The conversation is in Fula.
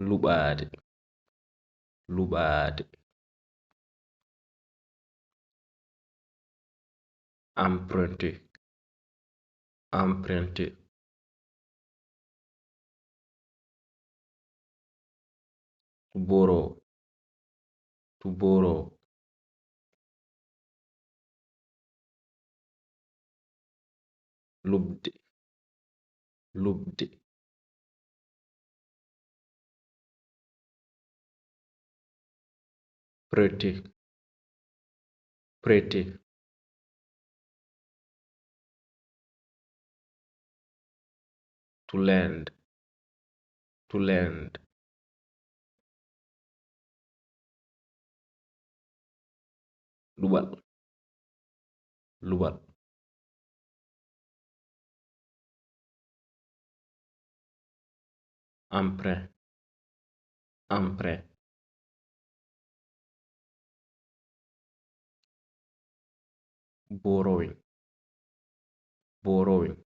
luɓaade luɓaade emprunter emprunter to borrow to borrow luɓde luɓde prêter prêter to lend to lend luɓal luɓal emprunt emprunt borrowing borrowing